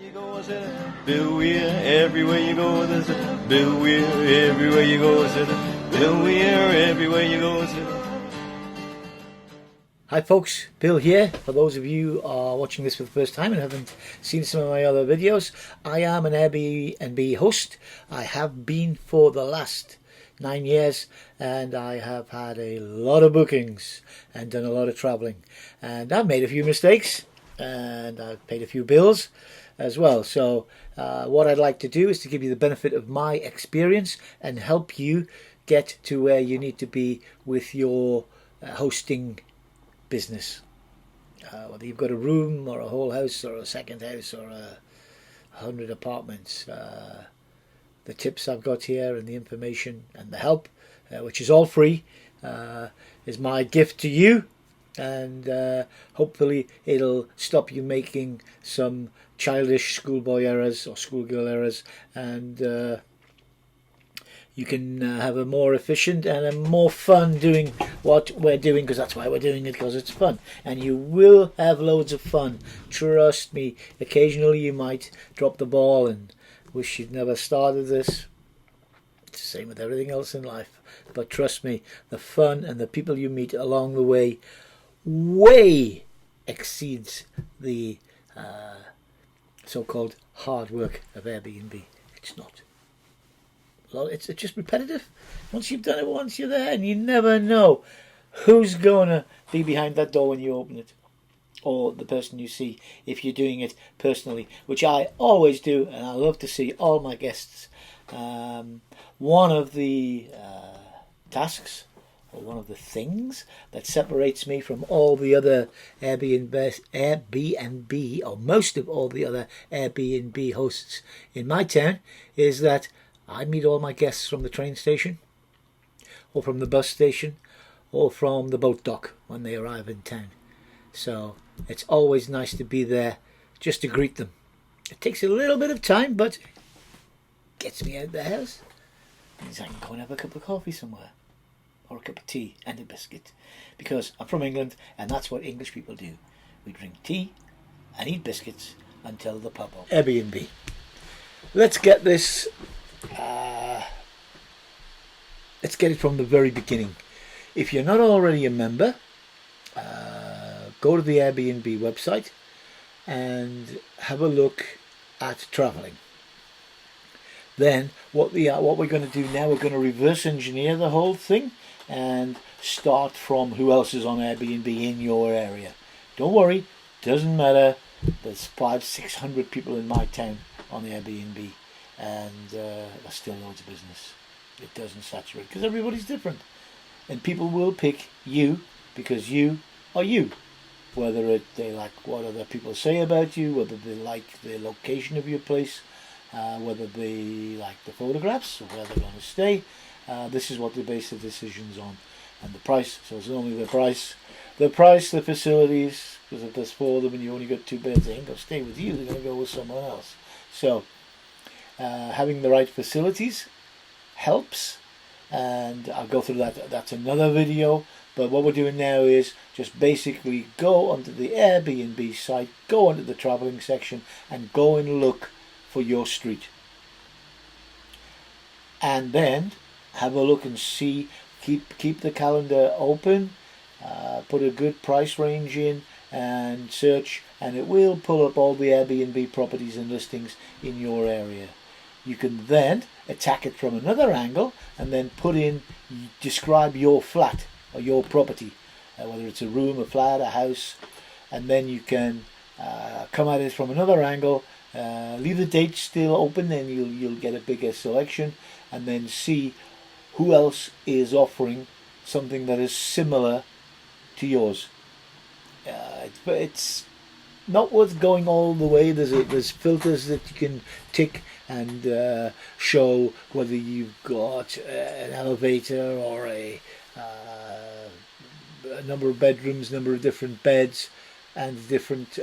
You go, Bill Weir, everywhere you go, there's a Bill Weir, everywhere you go, there's a Bill Weir, everywhere you go, there's a... Hi folks, Bill here. For those of you who are watching this for the first time and haven't seen some of my other videos, I am an Airbnb host. I have been for the last 9 years, and I have had a lot of bookings and done a lot of traveling, and I've made a few mistakes and I've paid a few bills as well. So what I'd like to do is to give you the benefit of my experience and help you get to where you need to be with your hosting business, whether you've got a room or a whole house or a second house or 100 apartments. The tips I've got here and the information and the help, which is all free, is my gift to you, and hopefully it'll stop you making some childish schoolboy errors or schoolgirl errors, and you can have a more efficient and a more fun doing what we're doing, because that's why we're doing it, because it's fun. And you will have loads of fun. Trust me, occasionally you might drop the ball and wish you'd never started this. It's the same with everything else in life. But trust me, the fun and the people you meet along the way way exceeds the so-called hard work of Airbnb. It's not. It's just repetitive. Once you've done it once, you're there, and you never know who's going to be behind that door when you open it, or the person you see if you're doing it personally, which I always do, and I love to see all my guests. One of the tasks, or one of the things that separates me from all the other Airbnb, or most of all the other Airbnb hosts in my town, is that I meet all my guests from the train station, or from the bus station, or from the boat dock when they arrive in town. So it's always nice to be there just to greet them. It takes a little bit of time, but gets me out of the house. Means I can go and have a cup of coffee somewhere, or a cup of tea and a biscuit, because I'm from England, and that's what English people do. We drink tea and eat biscuits until the pub opens. Airbnb. Let's get this. Let's get it from the very beginning. If you're not already a member, go to the Airbnb website and have a look at traveling. Then what we're going to do now, we're going to reverse engineer the whole thing and start from who else is on Airbnb in your area. Don't worry, doesn't matter. There's 500-600 people in my town on Airbnb, and there's still loads of business. It doesn't saturate because everybody's different, and people will pick you because you are you. Whether they like what other people say about you, whether they like the location of your place, whether they like the photographs or where they're going to stay, this is what they base the decisions on, and the price. So it's only the price, the facilities. Because if there's 4 of them and you only got 2 beds, they ain't going to stay with you. They're going to go with someone else. So having the right facilities helps, and I'll go through that. That's another video. But what we're doing now is just basically go onto the Airbnb site, go onto the traveling section, and go and look for your street, and then have a look and see. Keep the calendar open, put a good price range in, and search, and it will pull up all the Airbnb properties and listings in your area. You can then attack it from another angle and then describe your flat or your property, whether it's a room, a flat, a house, and then you can come at it from another angle, leave the dates still open, and you'll get a bigger selection, and then see who else is offering something that is similar to yours. It's not worth going all the way. There's filters that you can tick and show whether you've got an elevator or a number of bedrooms, number of different beds, and different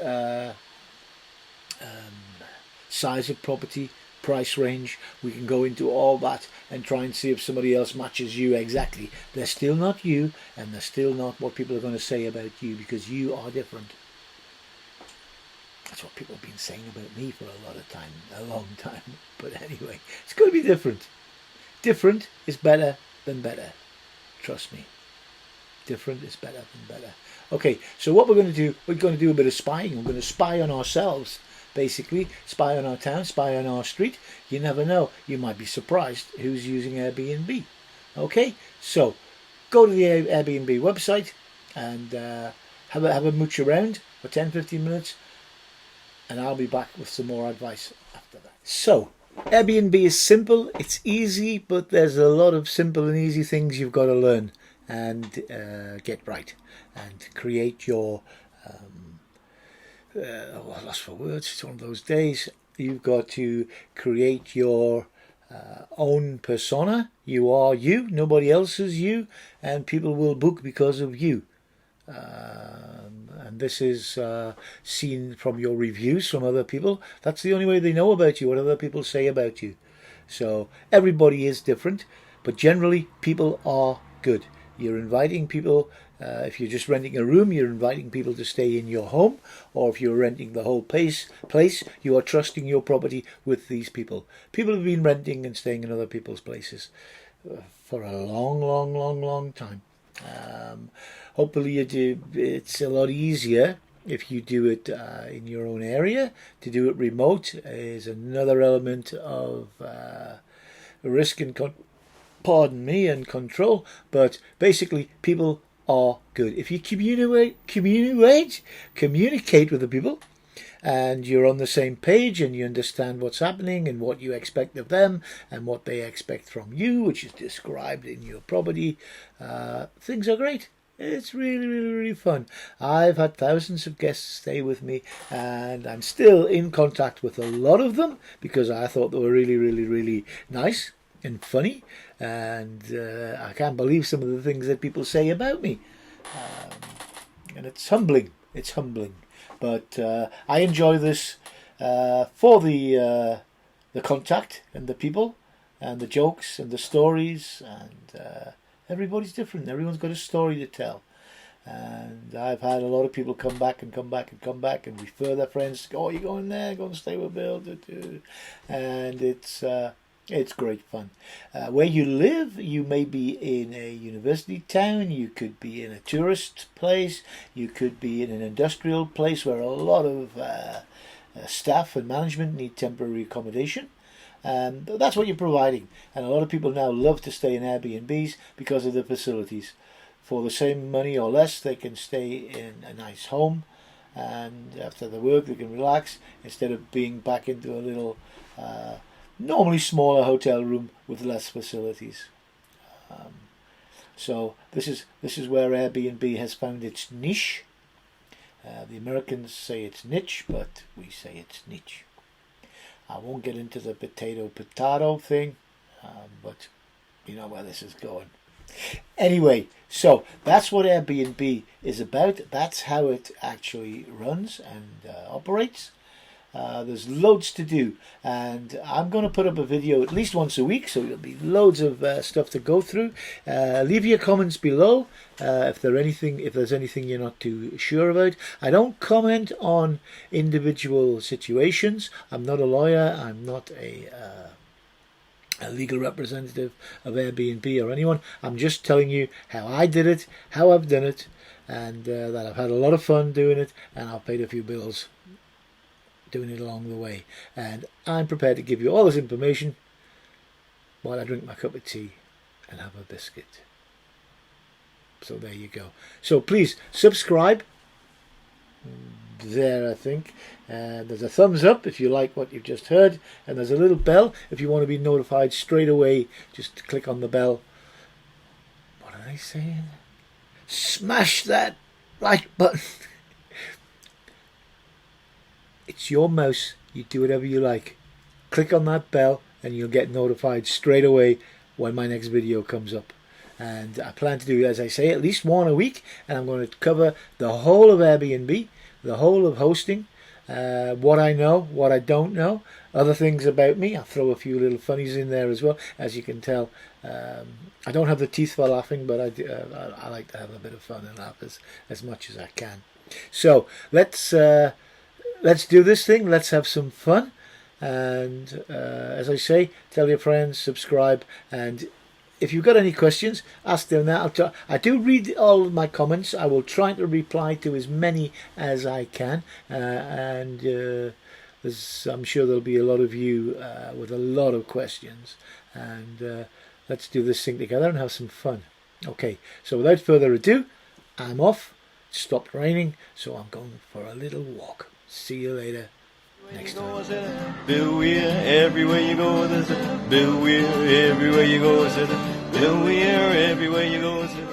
size of property, price range. We can go into all that and try and see if somebody else matches you exactly. They're still not you, and they're still not what people are going to say about you, because you are different. That's what people have been saying about me for a lot of time, a long time. But anyway, it's going to be different. Different is better than better. Trust me. Different is better than better. Okay, so what we're going to do a bit of spying. We're going to spy on ourselves, basically. Spy on our town, spy on our street. You never know. You might be surprised who's using Airbnb. Okay, so go to the Airbnb website and have a mooch around for 10-15 minutes, and I'll be back with some more advice after that. So, Airbnb is simple, it's easy, but there's a lot of simple and easy things you've got to learn and get right, and create your lost for words, it's one of those days. You've got to create your own persona. You are you, nobody else is you, and people will book because of you. And this is seen from your reviews from other people. That's the only way they know about you, what other people say about you. So everybody is different, but generally people are good. You're inviting people, if you're just renting a room, you're inviting people to stay in your home, or if you're renting the whole place, you are trusting your property with these people. People have been renting and staying in other people's places for a long time. Hopefully it's a lot easier if you do it in your own area. To do it remote is another element of risk and control, but basically people are good. If you communicate with the people, and you're on the same page and you understand what's happening and what you expect of them and what they expect from you, which is described in your property, things are great. It's really fun. I've had thousands of guests stay with me, and I'm still in contact with a lot of them because I thought they were really nice and funny, and I can't believe some of the things that people say about me, and it's humbling. But I enjoy this for the contact and the people and the jokes and the stories, and everybody's different. Everyone's got a story to tell. And I've had a lot of people come back and refer their friends. Oh, you're going there? Go and stay with Bill. And it's great fun. Where you live, you may be in a university town, you could be in a tourist place, you could be in an industrial place where a lot of staff and management need temporary accommodation. That's what you're providing. And a lot of people now love to stay in Airbnbs because of the facilities. For the same money or less, they can stay in a nice home, and after the work they can relax instead of being back into a little normally smaller hotel room with less facilities. So this is where Airbnb has found its niche. The Americans say it's niche, but we say it's niche. I won't get into the potato thing, but you know where this is going. Anyway, so that's what Airbnb is about. That's how it actually runs and operates. There's loads to do, and I'm going to put up a video at least once a week, so there'll be loads of stuff to go through. Leave your comments below if there's anything you're not too sure about. I don't comment on individual situations. I'm not a lawyer. I'm not a legal representative of Airbnb or anyone. I'm just telling you how I did it, how I've done it, and that I've had a lot of fun doing it, and I've paid a few bills doing it along the way. And I'm prepared to give you all this information while I drink my cup of tea and have a biscuit. So there you go. So please subscribe. There, I think. There's a thumbs up if you like what you've just heard, and there's a little bell if you want to be notified straight away. Just click on the bell. What are they saying? Smash that like button. It's your mouse. You do whatever you like. Click on that bell and you'll get notified straight away when my next video comes up. And I plan to do, as I say, at least one a week, and I'm going to cover the whole of Airbnb, the whole of hosting, what I know, what I don't know, other things about me. I'll throw a few little funnies in there as well. As you can tell, I don't have the teeth for laughing, but I like to have a bit of fun and laugh as much as I can. So let's let's do this thing. Let's have some fun. And as I say, tell your friends, subscribe, and if you've got any questions, ask them now. I do read all of my comments. I will try to reply to as many as I can, and I'm sure there'll be a lot of you with a lot of questions, and let's do this thing together and have some fun. Okay, so without further ado, I'm off. It stopped raining, so I'm going for a little walk. See you later. Next time. Bill Weir, everywhere you go, there's a Bill Weir, everywhere you go, there's a Bill Weir, everywhere you go, there's a